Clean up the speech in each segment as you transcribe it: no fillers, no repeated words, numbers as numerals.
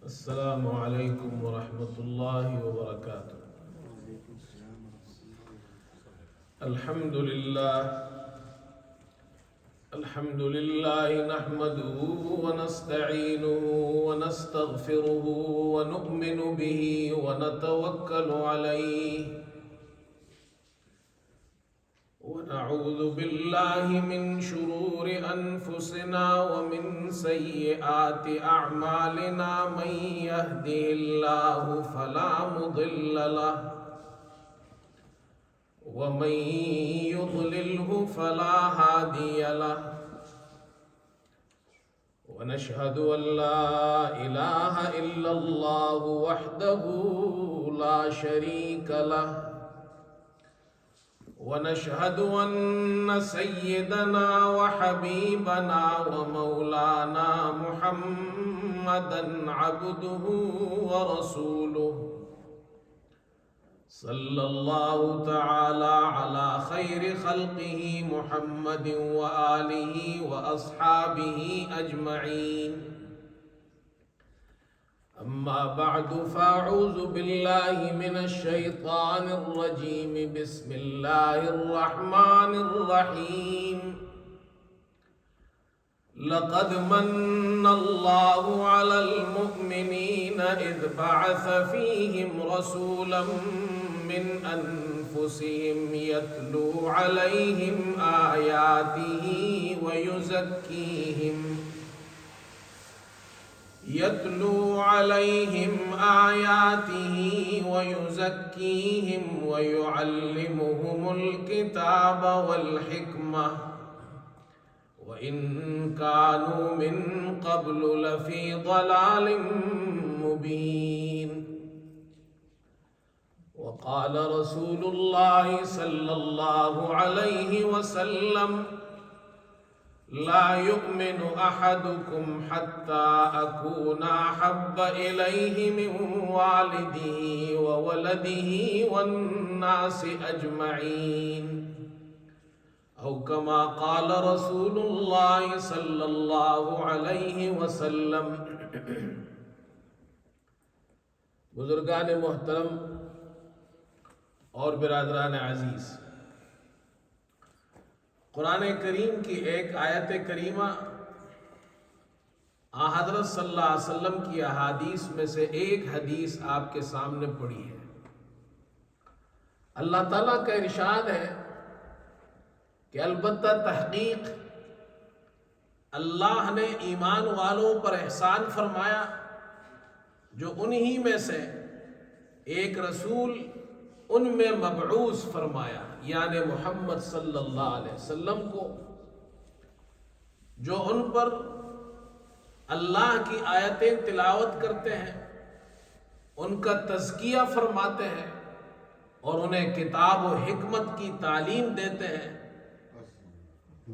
السلام علیکم ورحمۃ اللہ وبرکاتہ۔ الحمد للہ نحمده ونستعینه ونستغفره ونؤمن به ونتوکل علیہ ونعوذ باللہ من شرور انفسنا ومن سیئات اعمالنا من یهده اللہ فلا مضل له ومن يضلله فلا هادي له ونشهد أن لا إله إلا الله وحده لا شريك له ونشهد أن سيدنا وحبيبنا ومولانا محمدا عبده ورسوله صلی اللہ تعالی علی خیر خلقہ محمد وآلہ واصحابہ اجمعین اما بعد فاعوذ باللہ من الشیطان الرجیم بسم اللہ الرحمن الرحیم لقد من الله على المؤمنين إذ بعث فيهم رسولا من أنفسهم يتلو عليهم آياته ويزكيهم ويعلمهم الكتاب والحكمة وَإِن كَانُوا مِن قَبْلُ لَفِي ضَلَالٍ مُبِينٍ وقال رسول الله صلى الله عليه وسلم لا يؤمن أحدكم حتى أكون أحب إليه من والده وولده والناس أجمعين او کما قال رسول اللہ صلی اللہ علیہ وسلم۔ بزرگان محترم اور برادران عزیز، قرآن کریم کی ایک آیت کریمہ حضرت صلی اللہ علیہ وسلم کی احادیث میں سے ایک حدیث آپ کے سامنے پڑی ہے۔ اللہ تعالیٰ کا ارشاد ہے کہ البتہ تحقیق اللہ نے ایمان والوں پر احسان فرمایا جو انہی میں سے ایک رسول ان میں مبعوث فرمایا، یعنی محمد صلی اللہ علیہ وسلم کو، جو ان پر اللہ کی آیتیں تلاوت کرتے ہیں، ان کا تزکیہ فرماتے ہیں اور انہیں کتاب و حکمت کی تعلیم دیتے ہیں،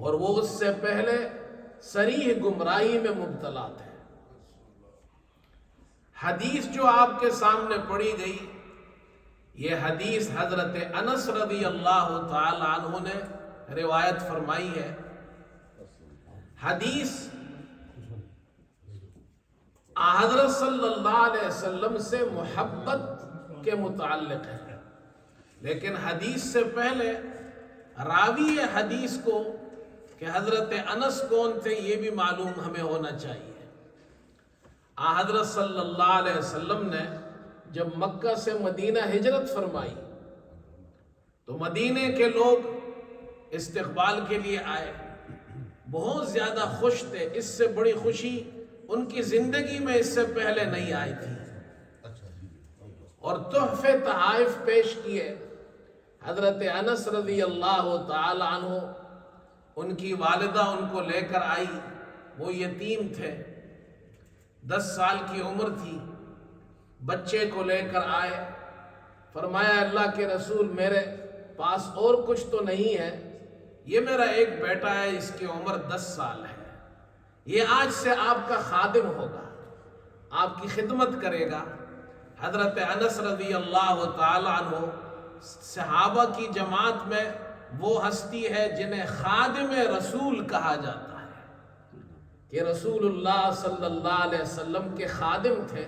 اور وہ اس سے پہلے صریح گمراہی میں مبتلا تھے۔ حدیث جو آپ کے سامنے پڑھی گئی، یہ حدیث حضرت انس رضی اللہ تعالی عنہ نے روایت فرمائی ہے۔ حدیث حضرت صلی اللہ علیہ وسلم سے محبت کے متعلق ہے، لیکن حدیث سے پہلے راوی حدیث کو کہ حضرت انس کون تھے یہ بھی معلوم ہمیں ہونا چاہیے۔ حضرت صلی اللہ علیہ وسلم نے جب مکہ سے مدینہ ہجرت فرمائی تو مدینے کے لوگ استقبال کے لیے آئے، بہت زیادہ خوش تھے، اس سے بڑی خوشی ان کی زندگی میں اس سے پہلے نہیں آئی تھی، اور تحفے تحائف پیش کیے۔ حضرت انس رضی اللہ تعالی عنہ، ان کی والدہ ان کو لے کر آئی، وہ یتیم تھے، 10 سال کی عمر تھی، بچے کو لے کر آئے، فرمایا اللہ کے رسول میرے پاس اور کچھ تو نہیں ہے، یہ میرا ایک بیٹا ہے، اس کی عمر 10 سال ہے، یہ آج سے آپ کا خادم ہوگا، آپ کی خدمت کرے گا۔ حضرت انس رضی اللہ تعالی عنہ صحابہ کی جماعت میں وہ ہستی ہے جنہیں خادم رسول کہا جاتا ہے، کہ رسول اللہ صلی اللہ علیہ وسلم کے خادم تھے،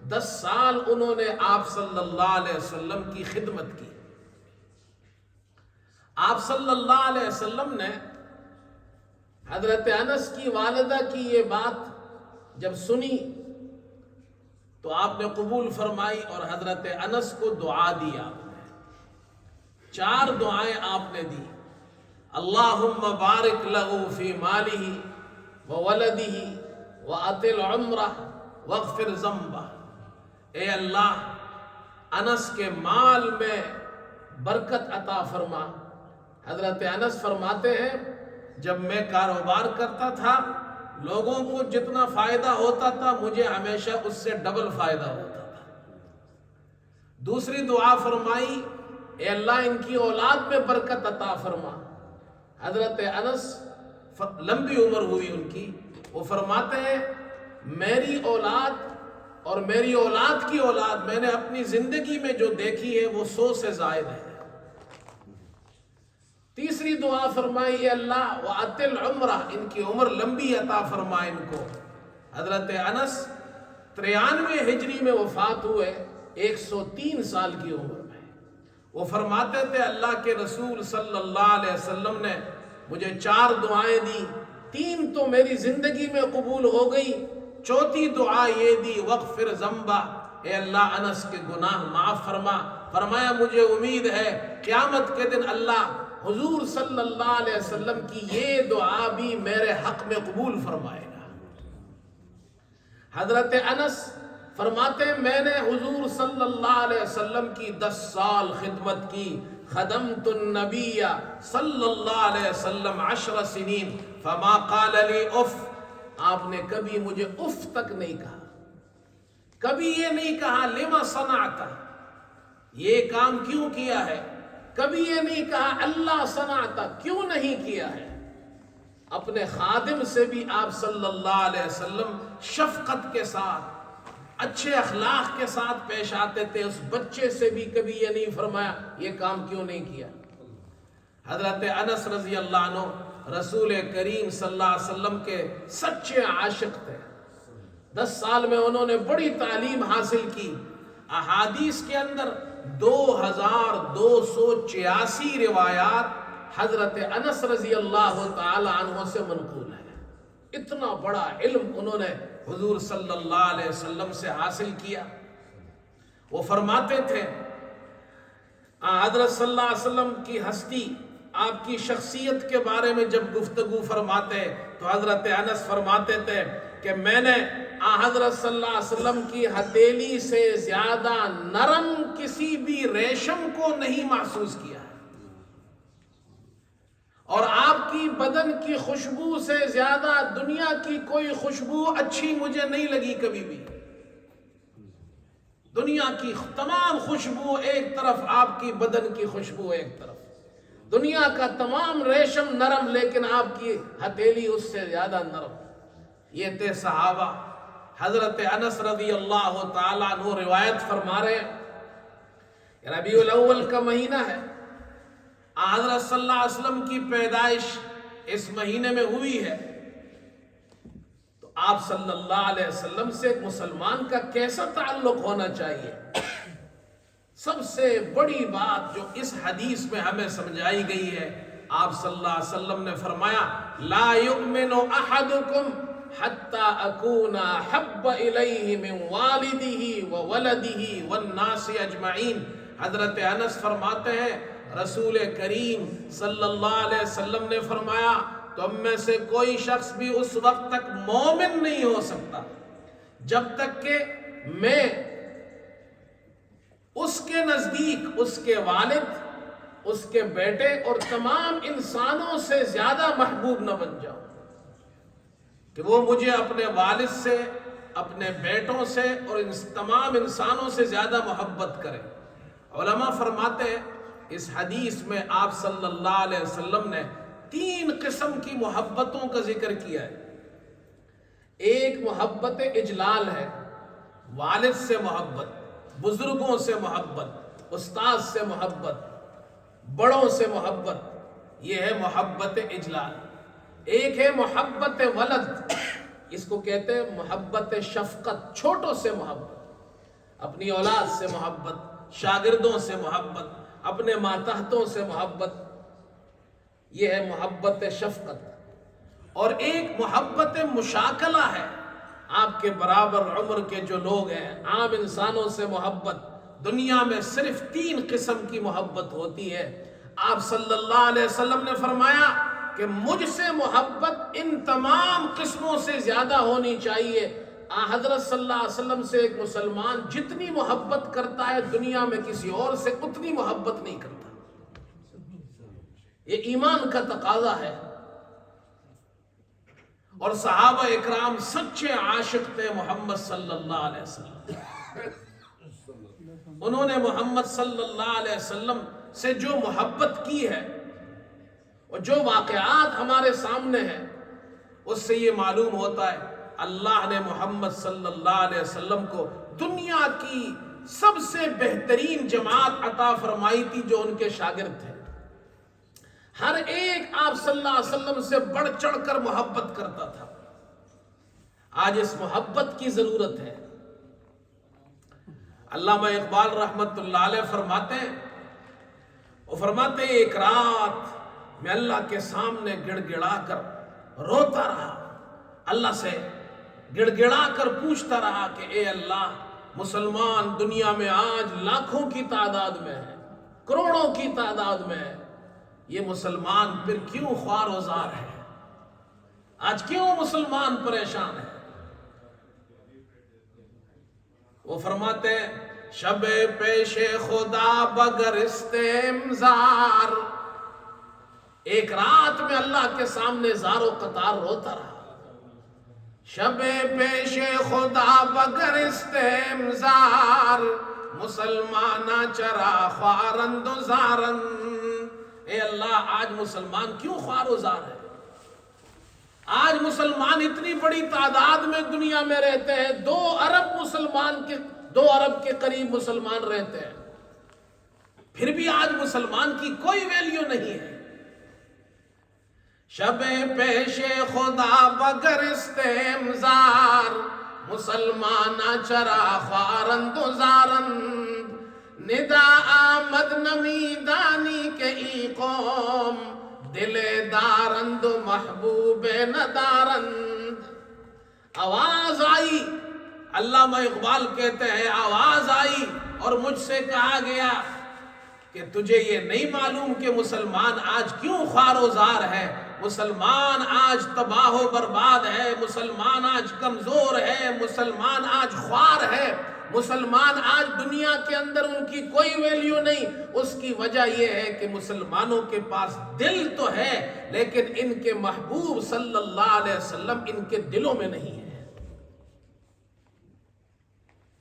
10 سال انہوں نے آپ صلی اللہ علیہ وسلم کی خدمت کی۔ آپ صلی اللہ علیہ وسلم نے حضرت انس کی والدہ کی یہ بات جب سنی تو آپ نے قبول فرمائی اور حضرت انس کو دعا دی۔ آپ نے 4 دعائیں آپ نے دی۔ اللہم بارک لہ فی مالہ وولدہ واطل عمرہ واغفر ذنبہ۔ اے اللہ انس کے مال میں برکت عطا فرما۔ حضرت انس فرماتے ہیں جب میں کاروبار کرتا تھا لوگوں کو جتنا فائدہ ہوتا تھا مجھے ہمیشہ اس سے ڈبل فائدہ ہوتا تھا۔ دوسری دعا فرمائی اے اللہ ان کی اولاد میں برکت عطا فرما۔ حضرت انس لمبی عمر ہوئی ان کی، وہ فرماتے ہیں میری اولاد اور میری اولاد کی اولاد میں نے اپنی زندگی میں جو دیکھی ہے وہ 100 سے زائد ہے۔ تیسری دعا فرمائی اے اللہ وَأَطِلْ عُمْرَةَ ان کی عمر لمبی عطا فرما ان کو۔ حضرت انس 93 ہجری میں وفات ہوئے 103 سال کی عمر میں۔ وہ فرماتے تھے اللہ کے رسول صلی اللہ علیہ وسلم نے مجھے 4 دعائیں دی، 3 تو میری زندگی میں قبول ہو گئی، 4تھی دعا یہ دی وغفر ذنبہ، اے اللہ انس کے گناہ معاف فرما۔ فرمایا مجھے امید ہے قیامت کے دن اللہ حضور صلی اللہ علیہ وسلم کی یہ دعا بھی میرے حق میں قبول فرمائے گا۔ حضرت انس فرماتے ہیں میں نے حضور صلی اللہ علیہ وسلم کی 10 سال خدمت کی۔ خدمت النبی صلی اللہ علیہ وسلم 10 سنین فما قال لی اف، آپ نے کبھی مجھے اف تک نہیں کہا، کبھی یہ نہیں کہا لما صنعت، یہ کام کیوں کیا ہے، کبھی یہ نہیں کہا اللہ صنعت، کیوں نہیں کیا ہے۔ اپنے خادم سے بھی آپ صلی اللہ علیہ وسلم شفقت کے ساتھ اچھے اخلاق کے ساتھ پیش آتے تھے۔ اس بچے سے بھی کبھی یہ نہیں فرمایا یہ کام کیوں نہیں کیا۔ حضرت انس رضی اللہ عنہ رسول کریم صلی اللہ علیہ وسلم کے سچے عاشق تھے۔ 10 سال میں انہوں نے بڑی تعلیم حاصل کی۔ احادیث کے اندر 2286 روایات حضرت انس رضی اللہ تعالی عنہ سے منقول ہے۔ اتنا بڑا علم انہوں نے حضور صلی اللہ علیہ وسلم سے حاصل کیا۔ وہ فرماتے تھے حضرت صلی اللہ علیہ وسلم کی ہستی، آپ کی شخصیت کے بارے میں جب گفتگو فرماتے تو حضرت انس فرماتے تھے کہ میں نے حضرت صلی اللہ علیہ وسلم کی ہتھیلی سے زیادہ نرم کسی بھی ریشم کو نہیں محسوس کیا ہے، اور آپ کی بدن کی خوشبو سے زیادہ دنیا کی کوئی خوشبو اچھی مجھے نہیں لگی کبھی بھی۔ دنیا کی تمام خوشبو ایک طرف، آپ کی بدن کی خوشبو ایک طرف، دنیا کا تمام ریشم نرم لیکن آپ کی ہتھیلی اس سے زیادہ نرم۔ یہ تھے صحابہ۔ حضرت انس رضی اللہ تعالیٰ عنہ روایت فرما رہے ہیں ربیع الاول کا مہینہ ہے، حضرت صلی اللہ علیہ وسلم کی پیدائش اس مہینے میں ہوئی ہے، تو آپ صلی اللہ علیہ وسلم سے ایک مسلمان کا کیسا تعلق ہونا چاہیے۔ سب سے بڑی بات جو اس حدیث میں ہمیں سمجھائی گئی ہے، آپ صلی اللہ علیہ وسلم نے فرمایا لا یؤمن احدکم حتی اکون احب الیہ من والدہ وولدہ والناس اجمعین۔ حضرت انس فرماتے ہیں رسول کریم صلی اللہ علیہ وسلم نے فرمایا تم میں سے کوئی شخص بھی اس وقت تک مومن نہیں ہو سکتا جب تک کہ میں اس کے نزدیک اس کے والد، اس کے بیٹے اور تمام انسانوں سے زیادہ محبوب نہ بن جاؤں، کہ وہ مجھے اپنے والد سے، اپنے بیٹوں سے اور تمام انسانوں سے زیادہ محبت کرے۔ علماء فرماتے ہیں اس حدیث میں آپ صلی اللہ علیہ وسلم نے 3 قسم کی محبتوں کا ذکر کیا ہے۔ ایک محبت اجلال ہے، والد سے محبت، بزرگوں سے محبت، استاد سے محبت، بڑوں سے محبت، یہ ہے محبت اجلال۔ ایک ہے محبت ولد، اس کو کہتے ہیں محبت شفقت، چھوٹوں سے محبت۔ اپنی اولاد سے محبت، شاگردوں سے محبت، اپنے ماتحتوں سے محبت، یہ ہے محبت شفقت۔ اور ایک محبت مشاکلہ ہے، آپ کے برابر عمر کے جو لوگ ہیں، عام انسانوں سے محبت۔ دنیا میں صرف 3 قسم کی محبت ہوتی ہے۔ آپ صلی اللہ علیہ وسلم نے فرمایا کہ مجھ سے محبت ان تمام قسموں سے زیادہ ہونی چاہیے۔ حضرت صلی اللہ علیہ وسلم سے ایک مسلمان جتنی محبت کرتا ہے دنیا میں کسی اور سے اتنی محبت نہیں کرتا۔ یہ ایمان کا تقاضا ہے۔ اور صحابہ اکرام سچے عاشق تھے محمد صلی اللہ علیہ وسلم۔ انہوں نے محمد صلی اللہ علیہ وسلم سے جو محبت کی ہے اور جو واقعات ہمارے سامنے ہیں، اس سے یہ معلوم ہوتا ہے اللہ نے محمد صلی اللہ علیہ وسلم کو دنیا کی سب سے بہترین جماعت عطا فرمائی تھی جو ان کے شاگرد تھے۔ ہر ایک آپ صلی اللہ علیہ وسلم سے بڑھ چڑھ کر محبت کرتا تھا۔ آج اس محبت کی ضرورت ہے۔ علامہ اقبال رحمت اللہ علیہ فرماتے ہیں، وہ فرماتے ہیں ایک رات میں اللہ کے سامنے گڑ گڑا کر روتا رہا، اللہ سے گڑ گڑا کر پوچھتا رہا کہ اے اللہ، مسلمان دنیا میں آج لاکھوں کی تعداد میں ہے، کروڑوں کی تعداد میں ہے، یہ مسلمان پھر کیوں خوار و زار ہے؟ آج کیوں مسلمان پریشان ہے؟ وہ فرماتے ہیں شب پیش خدا بگر استمزار، ایک رات میں اللہ کے سامنے زار و قطار روتا رہا۔ شب پیش خدا بگر استمزار، مسلمانہ چرا خوارند و زارند، اے اللہ آج مسلمان کیوں خوار و زار ہے؟ آج مسلمان اتنی بڑی تعداد میں دنیا میں رہتے ہیں، 2 ارب کے قریب مسلمان رہتے ہیں، پھر بھی آج مسلمان کی کوئی ویلیو نہیں ہے۔ شب پیش خدا بگر استمزار، مسلمانہ چرا خوارند و زارند، ندا آمد نمی دانی کے ای قوم، دل دارند و محبوب ندارند۔ آواز آئی، علامہ اقبال کہتے ہیں آواز آئی اور مجھ سے کہا گیا کہ تجھے یہ نہیں معلوم کہ مسلمان آج کیوں خوار و زار ہے، مسلمان آج تباہ و برباد ہے، مسلمان آج کمزور ہے، مسلمان آج خوار ہے، مسلمان آج دنیا کے اندر ان کی کوئی ویلیو نہیں۔ اس کی وجہ یہ ہے کہ مسلمانوں کے پاس دل تو ہے لیکن ان کے محبوب صلی اللہ علیہ وسلم ان کے دلوں میں نہیں ہے۔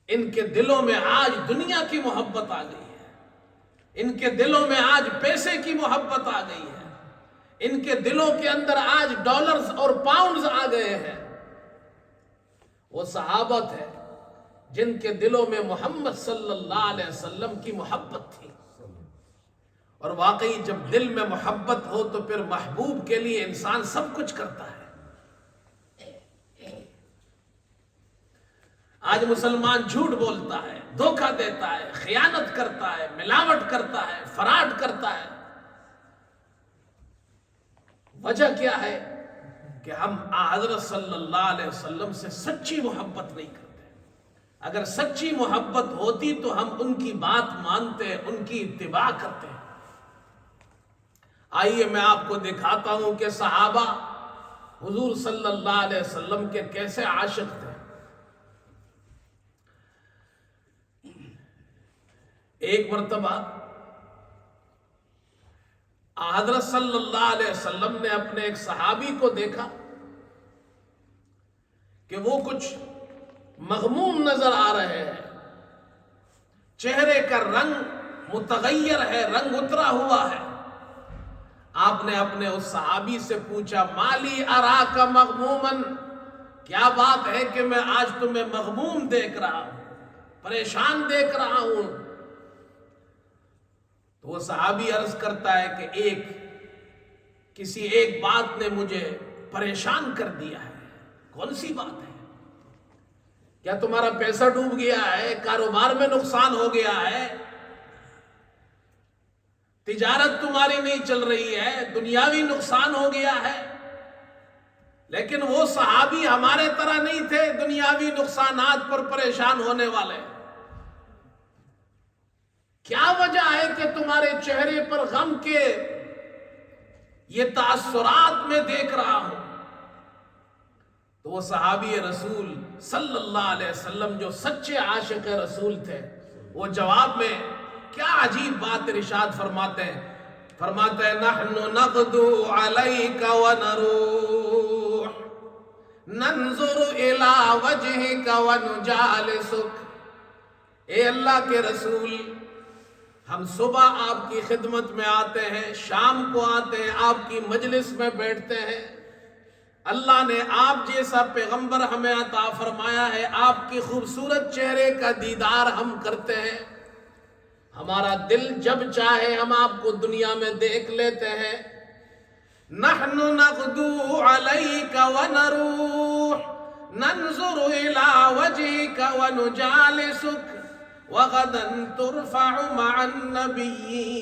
ان کے دلوں میں آج دنیا کی محبت آ گئی ہے، ان کے دلوں میں آج پیسے کی محبت آ گئی ہے، ان کے دلوں کے اندر آج ڈالرز اور پاؤنڈز آ گئے ہیں۔ وہ صحابہ تھے جن کے دلوں میں محمد صلی اللہ علیہ وسلم کی محبت تھی، اور واقعی جب دل میں محبت ہو تو پھر محبوب کے لیے انسان سب کچھ کرتا ہے۔ آج مسلمان جھوٹ بولتا ہے، دھوکہ دیتا ہے، خیانت کرتا ہے، ملاوٹ کرتا ہے، فراڈ کرتا ہے۔ وجہ کیا ہے؟ کہ ہم حضرت صلی اللہ علیہ وسلم سے سچی محبت نہیں کرتے۔ اگر سچی محبت ہوتی تو ہم ان کی بات مانتے، ان کی اتباع کرتے۔ آئیے میں آپ کو دکھاتا ہوں کہ صحابہ حضور صلی اللہ علیہ وسلم کے کیسے عاشق تھے۔ ایک مرتبہ حضرت صلی اللہ علیہ وسلم نے اپنے ایک صحابی کو دیکھا کہ وہ کچھ مغموم نظر آ رہے ہیں، چہرے کا رنگ متغیر ہے، رنگ اترا ہوا ہے۔ آپ نے اپنے اس صحابی سے پوچھا مالی اراک مغمومن، کیا بات ہے کہ میں آج تمہیں مغموم دیکھ رہا ہوں، پریشان دیکھ رہا ہوں؟ تو وہ صحابی عرض کرتا ہے کہ کسی ایک بات نے مجھے پریشان کر دیا ہے۔ کون سی بات ہے؟ کیا تمہارا پیسہ ڈوب گیا ہے؟ کاروبار میں نقصان ہو گیا ہے؟ تجارت تمہاری نہیں چل رہی ہے؟ دنیاوی نقصان ہو گیا ہے؟ لیکن وہ صحابی ہمارے طرح نہیں تھے دنیاوی نقصانات پر پریشان ہونے والے۔ کیا وجہ ہے کہ تمہارے چہرے پر غم کے یہ تاثرات میں دیکھ رہا ہوں؟ تو وہ صحابی رسول صلی اللہ علیہ وسلم جو سچے عاشق رسول تھے، وہ جواب میں کیا عجیب بات ارشاد فرماتے ہیں، فرماتے ہیں نحن نغدو علیک ونروح ننظر الی وجہک ونجالسک۔ اے اللہ کے رسول، ہم صبح آپ کی خدمت میں آتے ہیں، شام کو آتے ہیں، آپ کی مجلس میں بیٹھتے ہیں۔ اللہ نے آپ جیسا پیغمبر ہمیں عطا فرمایا ہے، آپ کی خوبصورت چہرے کا دیدار ہم کرتے ہیں۔ ہمارا دل جب چاہے ہم آپ کو دنیا میں دیکھ لیتے ہیں۔ نحن نغدو علیک ونروح ننظر الی وجہک ونجالسک وغدا ترفع مع النبیین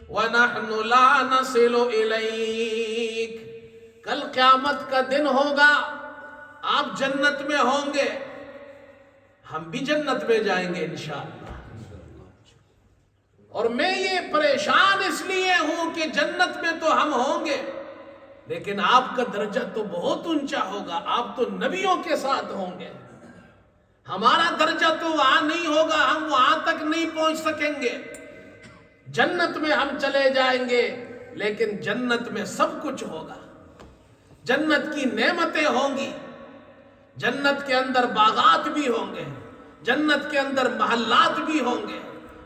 ونحن لا نصل الیک۔ کل قیامت کا دن ہوگا، آپ جنت میں ہوں گے، ہم بھی جنت میں جائیں گے انشاءاللہ۔ اور میں یہ پریشان اس لیے ہوں کہ جنت میں تو ہم ہوں گے، لیکن آپ کا درجہ تو بہت اونچا ہوگا، آپ تو نبیوں کے ساتھ ہوں گے، ہمارا درجہ تو وہاں نہیں ہوگا، ہم وہاں تک نہیں پہنچ سکیں گے۔ جنت میں ہم چلے جائیں گے، لیکن جنت میں سب کچھ ہوگا، جنت کی نعمتیں ہوں گی، جنت کے اندر باغات بھی ہوں گے، جنت کے اندر محلات بھی ہوں گے،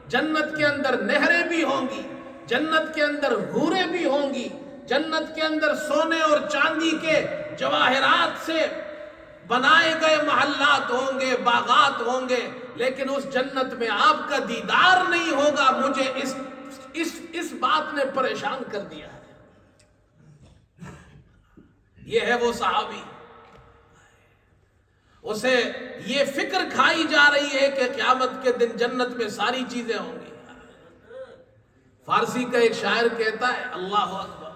جنت کے اندر نہریں بھی ہوں گی، جنت کے اندر حوریں بھی ہوں گی، جنت کے اندر سونے اور چاندی کے جواہرات سے بنائے گئے محلات ہوں گے، باغات ہوں گے، لیکن اس جنت میں آپ کا دیدار نہیں ہوگا۔ مجھے اس بات نے پریشان کر دیا ہے۔ یہ ہے وہ صحابی، اسے یہ فکر کھائی جا رہی ہے کہ قیامت کے دن جنت میں ساری چیزیں ہوں گی۔ فارسی کا ایک شاعر کہتا ہے، اللہ اکبر،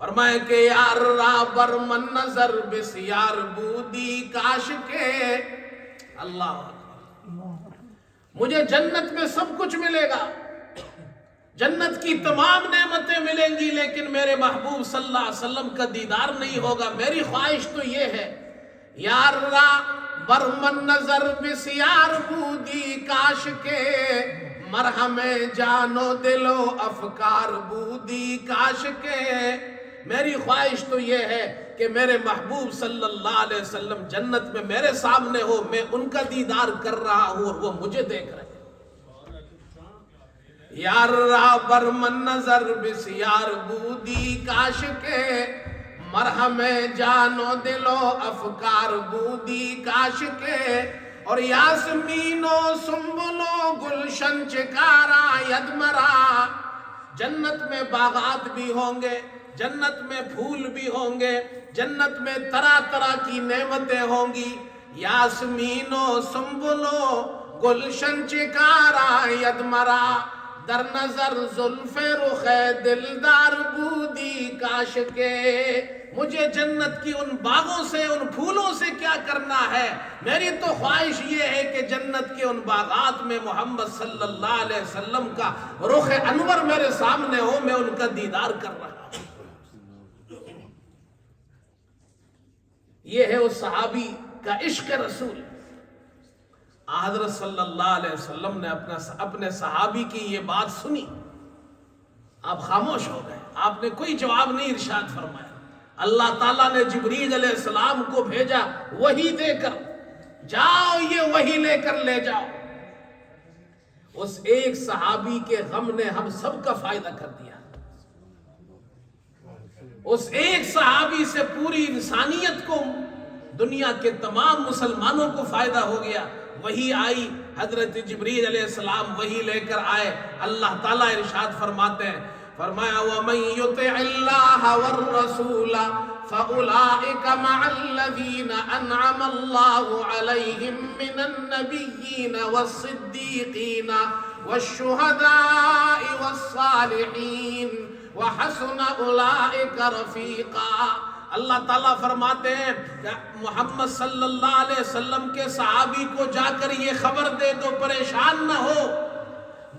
فرمائے کہ یار را برمن نظر بسیار بودی کاش کے، اللہ اکبر، مجھے جنت میں سب کچھ ملے گا، جنت کی تمام نعمتیں ملیں گی، لیکن میرے محبوب صلی اللہ علیہ وسلم کا دیدار نہیں ہوگا۔ میری خواہش تو یہ ہے، یار را برمن نظر بسیار بودی کاش کے، مرہم جانو دلو افکار بودی کاش کے۔ میری خواہش تو یہ ہے کہ میرے محبوب صلی اللہ علیہ وسلم جنت میں میرے سامنے ہو، میں ان کا دیدار کر رہا ہوں اور وہ مجھے دیکھ رہے ہیں۔ یار را برمن نظر بسیار بودی کاش کے، مرہم جانو دلو افکار بودی کاش کے، اور یاسمین و سنبل و گلشن چکارا ید مرا۔ جنت میں باغات بھی ہوں گے، جنت میں پھول بھی ہوں گے، جنت میں طرح طرح کی نعمتیں ہوں گی۔ یاسمین و سنبل و گلشن چکارا ید مرا، در نظر زلف رخ دلدار بودی کاش کے۔ مجھے جنت کی ان باغوں سے، ان پھولوں سے کیا کرنا ہے؟ میری تو خواہش یہ ہے کہ جنت کے ان باغات میں محمد صلی اللہ علیہ وسلم کا رخ انور میرے سامنے ہو، میں ان کا دیدار کر رہا ہوں۔ یہ ہے اس صحابی کا عشق رسول۔ حضرت صلی اللہ علیہ وسلم نے اپنے صحابی کی یہ بات سنی، آپ خاموش ہو گئے، آپ نے کوئی جواب نہیں ارشاد فرمایا۔ اللہ تعالیٰ نے جبریل علیہ السلام کو بھیجا وحی دے کر، جاؤ یہ وحی لے کر لے جاؤ۔ اس ایک صحابی کے غم نے ہم سب کا فائدہ کر دیا، اس ایک صحابی سے پوری انسانیت کو، دنیا کے تمام مسلمانوں کو فائدہ ہو گیا۔ وحی آئی، حضرت جبریل علیہ السلام وحی لے کر آئے، اللہ تعالیٰ ارشاد فرماتے ہیں، فرمایا وَمَن يُطِعِ اللَّهَ وَالرَّسُولَ فَأُولَٰئِكَ مَعَ الَّذِينَ أَنْعَمَ اللَّهُ عَلَيْهِم مِّنَ النَّبِيِّينَ وَالصِّدِّيقِينَ وَالشُّهَدَاءِ وَالصَّالِحِينَ وَحَسُنَ أُولَٰئِكَ رَفِيقًا۔ اللہ تعالیٰ فرماتے ہیں کہ محمد صلی اللہ علیہ وسلم کے صحابی کو جا کر یہ خبر دے دو، پریشان نہ ہو،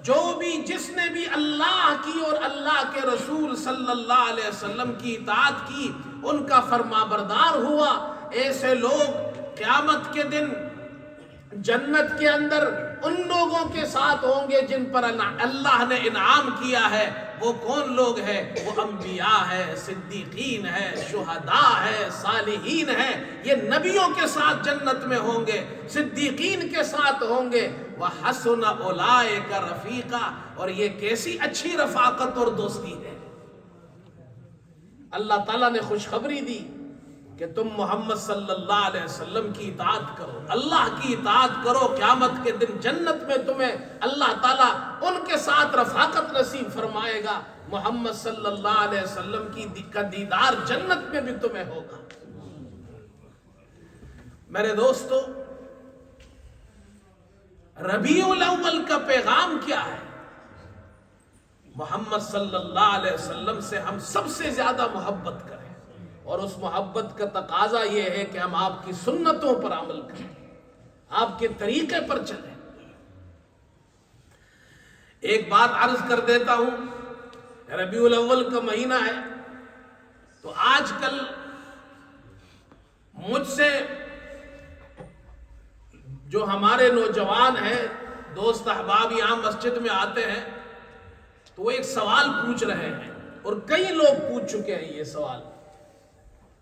جو بھی جس نے بھی اللہ کی اور اللہ کے رسول صلی اللہ علیہ وسلم کی اطاعت کی، ان کا فرما بردار ہوا، ایسے لوگ قیامت کے دن جنت کے اندر ان لوگوں کے ساتھ ہوں گے جن پر اللہ نے انعام کیا ہے۔ وہ کون لوگ ہیں؟ وہ انبیاء ہے، صدیقین ہے، شہداء ہے، صالحین ہے۔ یہ نبیوں کے ساتھ جنت میں ہوں گے، صدیقین کے ساتھ ہوں گے۔ وَحَسُنَ أُولَٰئِكَ رَفِيقًا، اور یہ کیسی اچھی رفاقت اور دوستی ہے۔ اللہ تعالیٰ نے خوشخبری دی کہ تم محمد صلی اللہ علیہ وسلم کی اطاعت کرو، اللہ کی اطاعت کرو، قیامت کے دن جنت میں تمہیں اللہ تعالیٰ ان کے ساتھ رفاقت نصیب فرمائے گا۔ محمد صلی اللہ علیہ وسلم کا دیدار جنت میں بھی تمہیں ہوگا۔ میرے دوستو، ربیع الاول کا پیغام کیا ہے؟ محمد صلی اللہ علیہ وسلم سے ہم سب سے زیادہ محبت کریں، اور اس محبت کا تقاضا یہ ہے کہ ہم آپ کی سنتوں پر عمل کریں، آپ کے طریقے پر چلیں۔ ایک بات عرض کر دیتا ہوں، ربیع الاول کا مہینہ ہے، تو آج کل مجھ سے جو ہمارے نوجوان ہیں، دوست احباب یہاں مسجد میں آتے ہیں، تو وہ ایک سوال پوچھ رہے ہیں، اور کئی لوگ پوچھ چکے ہیں یہ سوال۔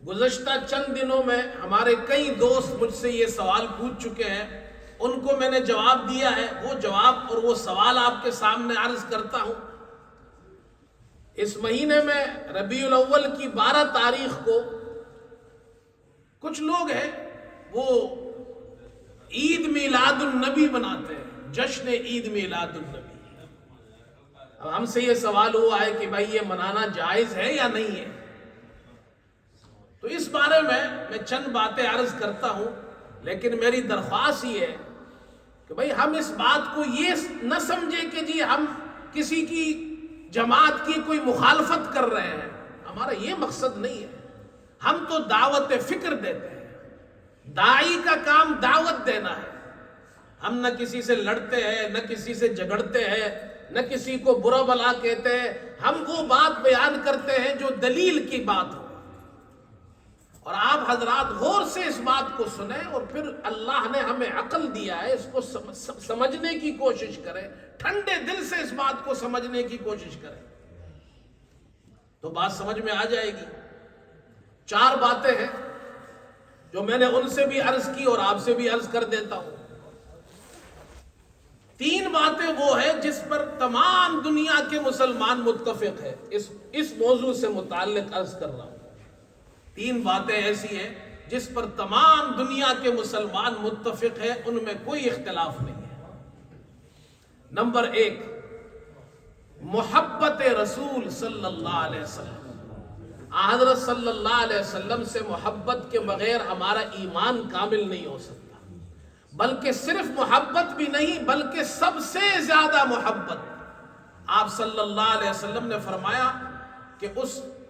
گزشتہ چند دنوں میں ہمارے کئی دوست مجھ سے یہ سوال پوچھ چکے ہیں، ان کو میں نے جواب دیا ہے۔ وہ جواب اور وہ سوال آپ کے سامنے عرض کرتا ہوں۔ اس مہینے میں ربیع الاول کی 12 تاریخ کو کچھ لوگ ہیں وہ عید میلاد النبی مناتے ہیں، جشن عید میلاد النبی۔ اب ہم سے یہ سوال ہوا ہے کہ بھائی یہ منانا جائز ہے یا نہیں ہے؟ تو اس بارے میں چند باتیں عرض کرتا ہوں، لیکن میری درخواست یہ ہے کہ بھائی ہم اس بات کو یہ نہ سمجھیں کہ جی ہم کسی کی جماعت کی کوئی مخالفت کر رہے ہیں، ہمارا یہ مقصد نہیں ہے۔ ہم تو دعوت فکر دیتے ہیں، داعی کا کام دعوت دینا ہے۔ ہم نہ کسی سے لڑتے ہیں، نہ کسی سے جھگڑتے ہیں، نہ کسی کو برا بلا کہتے ہیں۔ ہم وہ بات بیان کرتے ہیں جو دلیل کی بات ہو، اور آپ حضرات غور سے اس بات کو سنیں، اور پھر اللہ نے ہمیں عقل دیا ہے، اس کو سمجھنے کی کوشش کریں، ٹھنڈے دل سے اس بات کو سمجھنے کی کوشش کریں، تو بات سمجھ میں آ جائے گی۔ 4 باتیں ہیں جو میں نے ان سے بھی عرض کی اور آپ سے بھی عرض کر دیتا ہوں۔ 3 باتیں وہ ہیں جس پر تمام دنیا کے مسلمان متفق ہیں، اس موضوع سے متعلق عرض کر رہا ہوں۔ 3 باتیں ایسی ہیں جس پر تمام دنیا کے مسلمان متفق ہیں، ان میں کوئی اختلاف نہیں ہے۔ نمبر 1، محبت رسول صلی اللہ علیہ وسلم۔ حضرت صلی اللہ علیہ وسلم سے محبت کے بغیر ہمارا ایمان کامل نہیں ہو سکتا، بلکہ صرف محبت بھی نہیں بلکہ سب سے زیادہ محبت۔ آپ صلی اللہ علیہ وسلم نے فرمایا کہ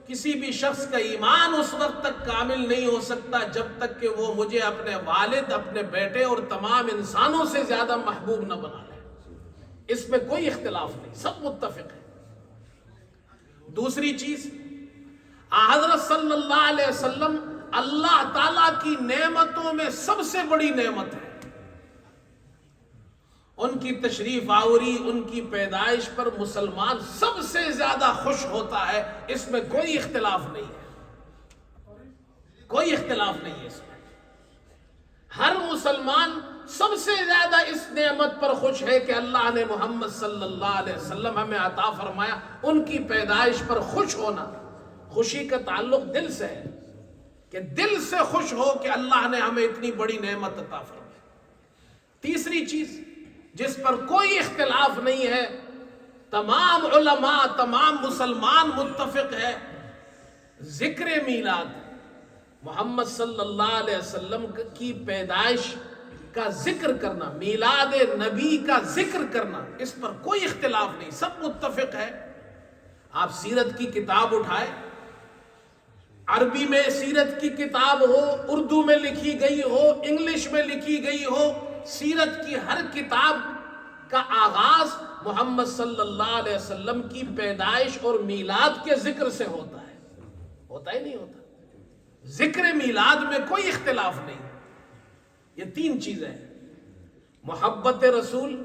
کسی بھی شخص کا ایمان اس وقت تک کامل نہیں ہو سکتا جب تک کہ وہ مجھے اپنے والد، اپنے بیٹے اور تمام انسانوں سے زیادہ محبوب نہ بنا لے۔ اس میں کوئی اختلاف نہیں، سب متفق ہیں۔ دوسری چیز، حضرت صلی اللہ علیہ وسلم اللہ تعالیٰ کی نعمتوں میں سب سے بڑی نعمت ہے۔ ان کی تشریف آوری، ان کی پیدائش پر مسلمان سب سے زیادہ خوش ہوتا ہے، اس میں کوئی اختلاف نہیں ہے، کوئی اختلاف نہیں ہے اس میں۔ ہر مسلمان سب سے زیادہ اس نعمت پر خوش ہے کہ اللہ نے محمد صلی اللہ علیہ وسلم ہمیں عطا فرمایا۔ ان کی پیدائش پر خوش ہونا، خوشی کا تعلق دل سے ہے، کہ دل سے خوش ہو کہ اللہ نے ہمیں اتنی بڑی نعمت عطا فرمائی۔ تیسری چیز جس پر کوئی اختلاف نہیں ہے، تمام علماء، تمام مسلمان متفق ہے، ذکر میلاد، محمد صلی اللہ علیہ وسلم کی پیدائش کا ذکر کرنا، میلاد نبی کا ذکر کرنا، اس پر کوئی اختلاف نہیں، سب متفق ہے۔ آپ سیرت کی کتاب اٹھائے، عربی میں سیرت کی کتاب ہو، اردو میں لکھی گئی ہو، انگلش میں لکھی گئی ہو، سیرت کی ہر کتاب کا آغاز محمد صلی اللہ علیہ وسلم کی پیدائش اور میلاد کے ذکر سے ہوتا ہے۔ ہوتا ہی نہیں ہوتا؟ ذکر میلاد میں کوئی اختلاف نہیں۔ یہ تین چیزیں ہیں، محبت رسول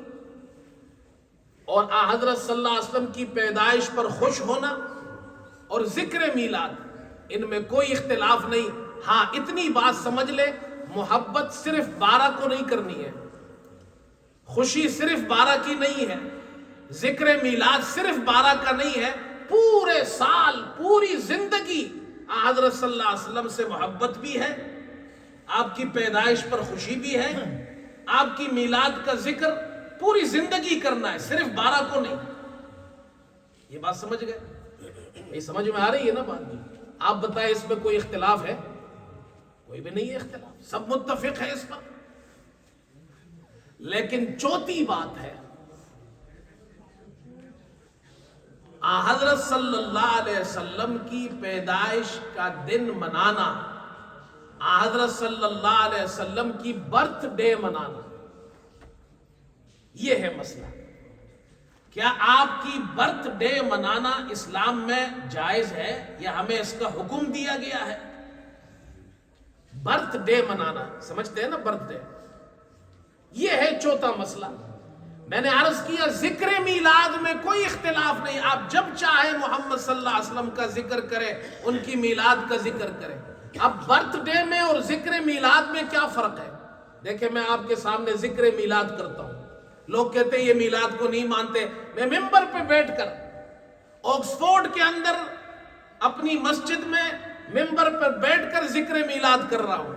اور حضرت صلی اللہ علیہ وسلم کی پیدائش پر خوش ہونا اور ذکر میلاد، ان میں کوئی اختلاف نہیں۔ ہاں اتنی بات سمجھ لے، محبت صرف 12 کو نہیں کرنی ہے، خوشی صرف 12 کی نہیں ہے، ذکر میلاد صرف 12 کا نہیں ہے، پورے سال پوری زندگی حضرت صلی اللہ علیہ وسلم سے محبت بھی ہے، آپ کی پیدائش پر خوشی بھی ہے، آپ کی میلاد کا ذکر پوری زندگی کرنا ہے، صرف 12 کو نہیں۔ یہ بات سمجھ گئے؟ یہ سمجھ میں آ رہی ہے نا بات؟ آپ بتائیں اس میں کوئی اختلاف ہے؟ کوئی بھی نہیں ہے اختلاف، سب متفق ہے اس پر۔ لیکن چوتھی بات ہے، حضرت صلی اللہ علیہ وسلم کی پیدائش کا دن منانا، حضرت صلی اللہ علیہ وسلم کی برتھ ڈے منانا، یہ ہے مسئلہ۔ کیا آپ کی برتھ ڈے منانا اسلام میں جائز ہے یا ہمیں اس کا حکم دیا گیا ہے؟ برتھ ڈے منانا، سمجھتے ہیں نا برتھ ڈے؟ یہ ہے چوتھا مسئلہ۔ میں نے عرض کیا ذکر میلاد میں کوئی اختلاف نہیں، آپ جب چاہے محمد صلی اللہ علیہ وسلم کا ذکر کریں، ان کی میلاد کا ذکر کریں۔ اب برتھ ڈے میں اور ذکر میلاد میں کیا فرق ہے؟ دیکھیں میں آپ کے سامنے ذکر میلاد کرتا ہوں، لوگ کہتے ہیں یہ میلاد کو نہیں مانتے، میں ممبر پہ بیٹھ کر آکسفورڈ کے اندر اپنی مسجد میں ممبر پر بیٹھ کر ذکر میلاد کر رہا ہوں۔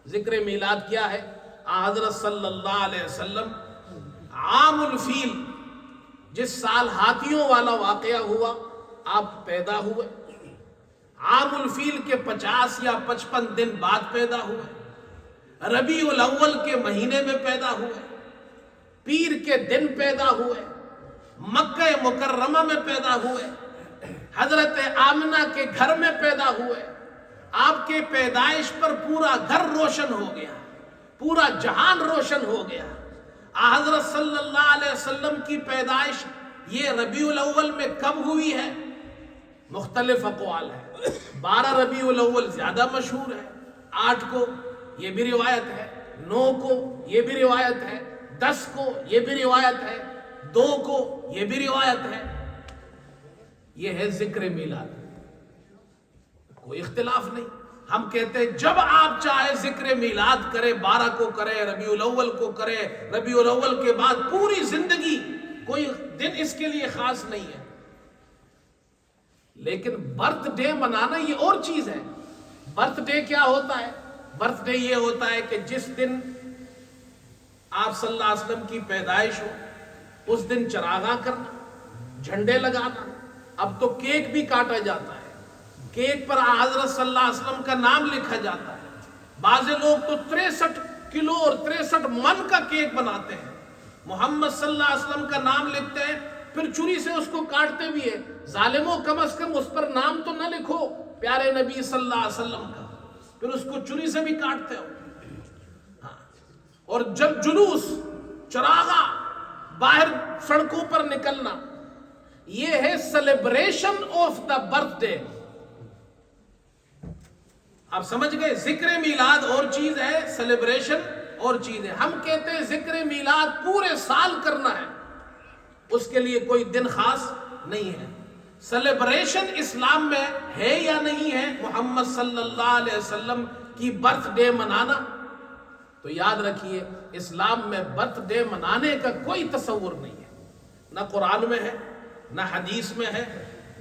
ذکر میلاد کیا ہے؟ حضرت صلی اللہ علیہ وسلم عام الفیل، جس سال ہاتھیوں والا واقعہ ہوا، آپ پیدا ہوئے، عام الفیل کے 50 یا 55 دن بعد پیدا ہوئے، ربیع الاول کے مہینے میں پیدا ہوئے، پیر کے دن پیدا ہوئے، مکہ مکرمہ میں پیدا ہوئے، حضرت آمنہ کے گھر میں پیدا ہوئے۔ آپ کے پیدائش پر پورا گھر روشن ہو گیا، پورا جہان روشن ہو گیا۔ حضرت صلی اللہ علیہ وسلم کی پیدائش یہ ربیع الاول میں کب ہوئی ہے؟ مختلف اقوال ہے، 12 ربیع الاول زیادہ مشہور ہے، 8 کو یہ بھی روایت ہے، 9 کو یہ بھی روایت ہے، 10 کو یہ بھی روایت ہے، 2 کو یہ بھی روایت ہے۔ یہ ہے ذکر میلاد، کوئی اختلاف نہیں۔ ہم کہتے ہیں جب آپ چاہے ذکر میلاد کرے، 12 کو کرے، ربیع الاول کو کرے، ربیع الاول کے بعد پوری زندگی، کوئی دن اس کے لیے خاص نہیں ہے۔ لیکن برتھ ڈے منانا یہ اور چیز ہے۔ برتھ ڈے کیا ہوتا ہے؟ برتھ ڈے یہ ہوتا ہے کہ جس دن آپ صلی اللہ علیہ وسلم کی پیدائش ہو، اس دن چراغاں کرنا، جھنڈے لگانا۔ اب تو کیک بھی کاٹا جاتا ہے، کیک پر حضرت صلی اللہ علیہ وسلم کا نام لکھا جاتا ہے۔ بعض لوگ تو 63 کلو اور 63 من کا کیک بناتے ہیں، محمد صلی اللہ علیہ وسلم کا نام لکھتے ہیں، پھر چھری سے اس کو کاٹتے بھی ہیں۔ ظالموں، کم از کم اس پر نام تو نہ لکھو پیارے نبی صلی اللہ علیہ وسلم کا، پھر اس کو چھری سے بھی کاٹتے ہو۔ اور جب جلوس، چراغا باہر سڑکوں پر نکلنا، یہ ہے celebration of the birthday. آپ سمجھ گئے؟ ذکر میلاد اور چیز ہے، سیلیبریشن اور چیز ہے۔ ہم کہتے ہیں ذکر میلاد پورے سال کرنا ہے، اس کے لیے کوئی دن خاص نہیں ہے۔ سیلیبریشن اسلام میں ہے یا نہیں ہے محمد صلی اللہ علیہ وسلم کی برتھ ڈے منانا؟ تو یاد رکھیے اسلام میں برتھ ڈے منانے کا کوئی تصور نہیں ہے، نہ قرآن میں ہے، نہ حدیث میں ہے،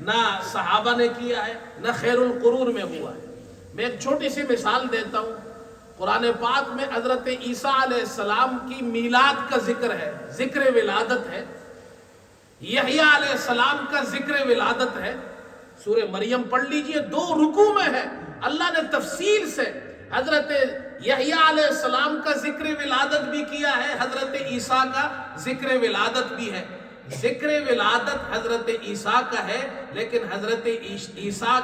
نہ صحابہ نے کیا ہے، نہ خیر القرون میں ہوا ہے۔ میں ایک چھوٹی سی مثال دیتا ہوں۔ قرآن پاک میں حضرت عیسیٰ علیہ السلام کی میلاد کا ذکر ہے، ذکر ولادت ہے۔ یحییٰ علیہ السلام کا ذکر ولادت ہے۔ سورہ مریم پڑھ لیجئے، 2 رکوع میں ہے، اللہ نے تفصیل سے حضرت یحییٰ علیہ السلام کا ذکر ولادت بھی کیا ہے، حضرت عیسیٰ کا ذکر ولادت بھی ہے۔ ذکر ولادت حضرت عیسیٰ کا ہے، لیکن حضرت عیسیٰ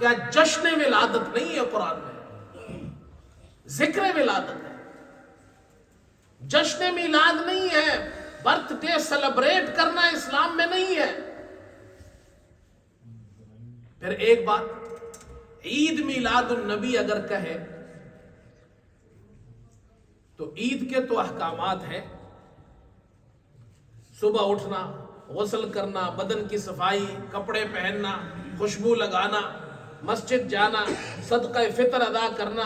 کا جشن ولادت نہیں ہے قرآن میں، ذکر ولادت ہے، جشن میلاد نہیں ہے، برتھ ڈے سیلیبریٹ کرنا اسلام میں نہیں ہے۔ پھر ایک بات، عید میلاد النبی اگر کہے تو عید کے تو احکامات ہیں، صبح اٹھنا، غسل کرنا، بدن کی صفائی، کپڑے پہننا، خوشبو لگانا، مسجد جانا، صدقہ فطر ادا کرنا،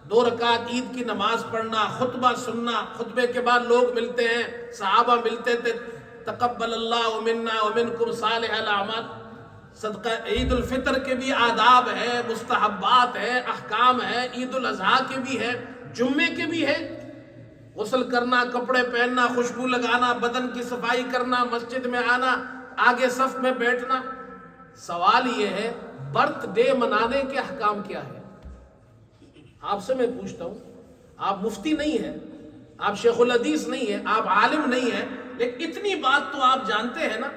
2 رکعت عید کی نماز پڑھنا، خطبہ سننا، خطبے کے بعد لوگ ملتے ہیں، صحابہ ملتے تھے، تقبل اللہ منا ومنکم صالح الاعمال۔ صدقہ عید الفطر کے بھی آداب ہے، مستحبات ہے، احکام ہے، عید الاضحیٰ کے بھی ہے، جمعے کے بھی ہے، غسل کرنا، کپڑے پہننا، خوشبو لگانا، بدن کی صفائی کرنا، مسجد میں آنا، آگے صف میں بیٹھنا۔ سوال یہ ہے برتھ ڈے منانے کے احکام کیا ہے؟ آپ سے میں پوچھتا ہوں، آپ مفتی نہیں ہیں، آپ شیخ الحدیث نہیں ہیں، آپ عالم نہیں ہیں، لیکن اتنی بات تو آپ جانتے ہیں نا،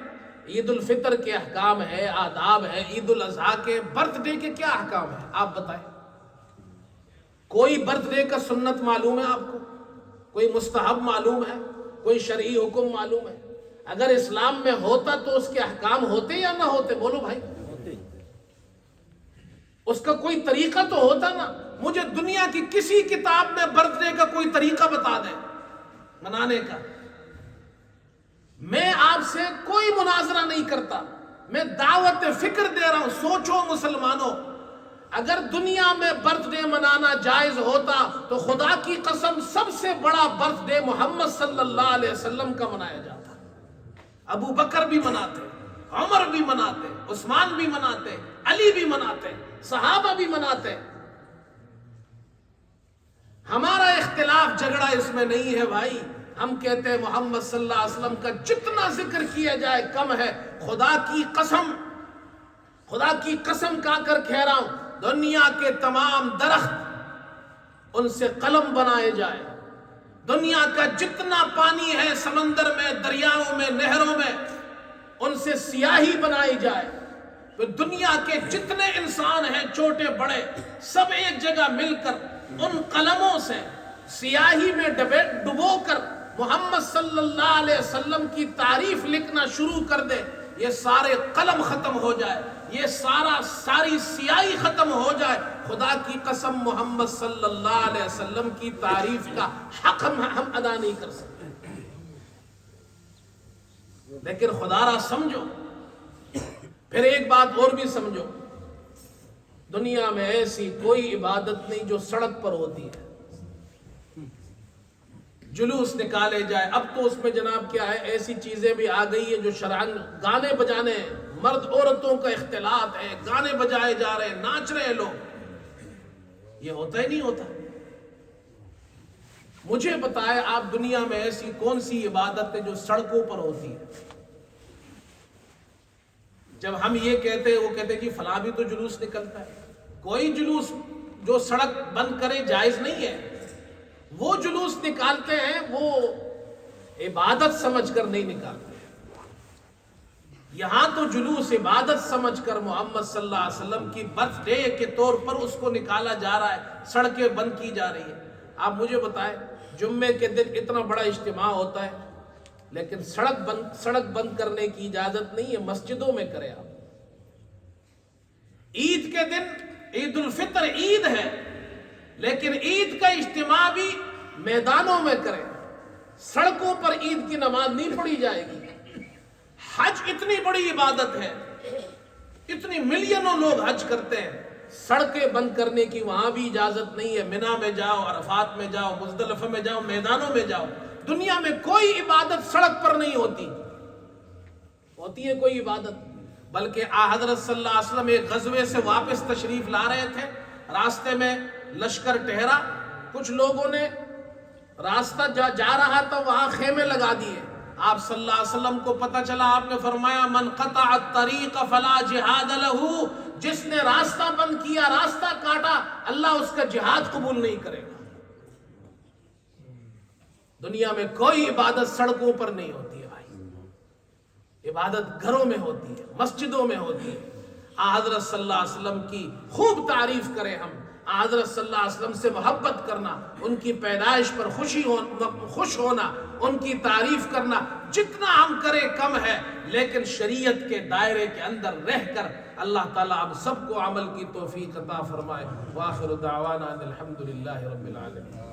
عید الفطر کے احکام ہے، آداب ہے، عید الاضحیٰ کے، برتھ ڈے کے کیا احکام ہیں آپ بتائیں۔ کوئی برتھ ڈے کا سنت معلوم ہے آپ کو؟ کوئی مستحب معلوم ہے؟ کوئی شرعی حکم معلوم ہے؟ اگر اسلام میں ہوتا تو اس کے احکام ہوتے یا نہ ہوتے؟ بولو بھائی، اس کا کوئی طریقہ تو ہوتا نا۔ مجھے دنیا کی کسی کتاب میں برتھ ڈے کا کوئی طریقہ بتا دیں منانے کا۔ میں آپ سے کوئی مناظرہ نہیں کرتا، میں دعوت فکر دے رہا ہوں۔ سوچو مسلمانوں، اگر دنیا میں برتھ ڈے منانا جائز ہوتا تو خدا کی قسم سب سے بڑا برتھ ڈے محمد صلی اللہ علیہ وسلم کا منایا جاتا۔ ابو بکر بھی مناتے، عمر بھی مناتے، عثمان بھی مناتے، علی بھی مناتے، صحابہ بھی مناتے۔ ہمارا اختلاف جھگڑا اس میں نہیں ہے بھائی، ہم کہتے ہیں محمد صلی اللہ علیہ وسلم کا جتنا ذکر کیا جائے کم ہے۔ خدا کی قسم کھا کر کہہ رہا ہوں، دنیا کے تمام درخت ان سے قلم بنائے جائے، دنیا کا جتنا پانی ہے سمندر میں، دریاؤں میں، نہروں میں، ان سے سیاہی بنائی جائے، تو دنیا کے جتنے انسان ہیں چھوٹے بڑے سب ایک جگہ مل کر ان قلموں سے سیاہی میں ڈبو کر محمد صلی اللہ علیہ وسلم کی تعریف لکھنا شروع کر دے، یہ سارے قلم ختم ہو جائے، یہ ساری سیاہی ختم ہو جائے، خدا کی قسم محمد صلی اللہ علیہ وسلم کی تعریف کا حق ہم ادا نہیں کر سکتے۔ لیکن خدا را سمجھو، پھر ایک بات اور بھی سمجھو، دنیا میں ایسی کوئی عبادت نہیں جو سڑک پر ہوتی ہے۔ جلوس نکالے جائے، اب تو اس میں جناب کیا ہے، ایسی چیزیں بھی آ گئی ہیں جو شرعاً، گانے بجانے، مرد عورتوں کا اختلاط ہے، گانے بجائے جا رہے ہیں، ناچ رہے لوگ، یہ ہوتا ہی نہیں ہوتا۔ مجھے بتائے آپ دنیا میں ایسی کون سی عبادت ہے جو سڑکوں پر ہوتی ہے؟ جب ہم یہ کہتے ہیں، وہ کہتے ہیں کہ فلاں بھی تو جلوس نکلتا ہے۔ کوئی جلوس جو سڑک بند کرے جائز نہیں ہے، وہ جلوس نکالتے ہیں وہ عبادت سمجھ کر نہیں نکالتے۔ یہاں تو جلوس عبادت سمجھ کر محمد صلی اللہ علیہ وسلم کی برتھ ڈے کے طور پر اس کو نکالا جا رہا ہے، سڑکیں بند کی جا رہی ہیں۔ آپ مجھے بتائیں، جمعے کے دن اتنا بڑا اجتماع ہوتا ہے، لیکن سڑک بند کرنے کی اجازت نہیں ہے، مسجدوں میں کریں آپ۔ عید کے دن، عید الفطر عید ہے، لیکن عید کا اجتماع بھی میدانوں میں کریں، سڑکوں پر عید کی نماز نہیں پڑھی جائے گی۔ حج اتنی بڑی عبادت ہے، اتنی ملینوں لوگ حج کرتے ہیں، سڑکیں بند کرنے کی وہاں بھی اجازت نہیں ہے۔ منی میں جاؤ، عرفات میں جاؤ، مزدلفہ میں جاؤ، میدانوں میں جاؤ۔ دنیا میں کوئی عبادت سڑک پر نہیں ہوتی ہے کوئی عبادت، بلکہ حضرت صلی اللہ علیہ وسلم ایک غزوے سے واپس تشریف لا رہے تھے، راستے میں لشکر ٹھہرا، کچھ لوگوں نے راستہ جا رہا تھا وہاں خیمے لگا دیے۔ آپ صلی اللہ علیہ وسلم کو پتہ چلا، آپ نے فرمایا من قطع الطریق فلا جہاد لہ، جس نے راستہ بند کیا، راستہ کاٹا، اللہ اس کا جہاد قبول نہیں کرے گا۔ دنیا میں کوئی عبادت سڑکوں پر نہیں ہوتی ہے بھائی، عبادت گھروں میں ہوتی ہے، مسجدوں میں ہوتی ہے۔ حضرت صلی اللہ علیہ وسلم کی خوب تعریف کریں ہم، حضرت صلی اللہ علیہ وسلم سے محبت کرنا، ان کی پیدائش پر خوش ہونا، ان کی تعریف کرنا، جتنا ہم کریں کم ہے، لیکن شریعت کے دائرے کے اندر رہ کر اللہ تعالیٰ ہم سب کو عمل کی توفیق عطا فرمائے۔ وآخر دعوانا ان الحمدللہ رب العالمین۔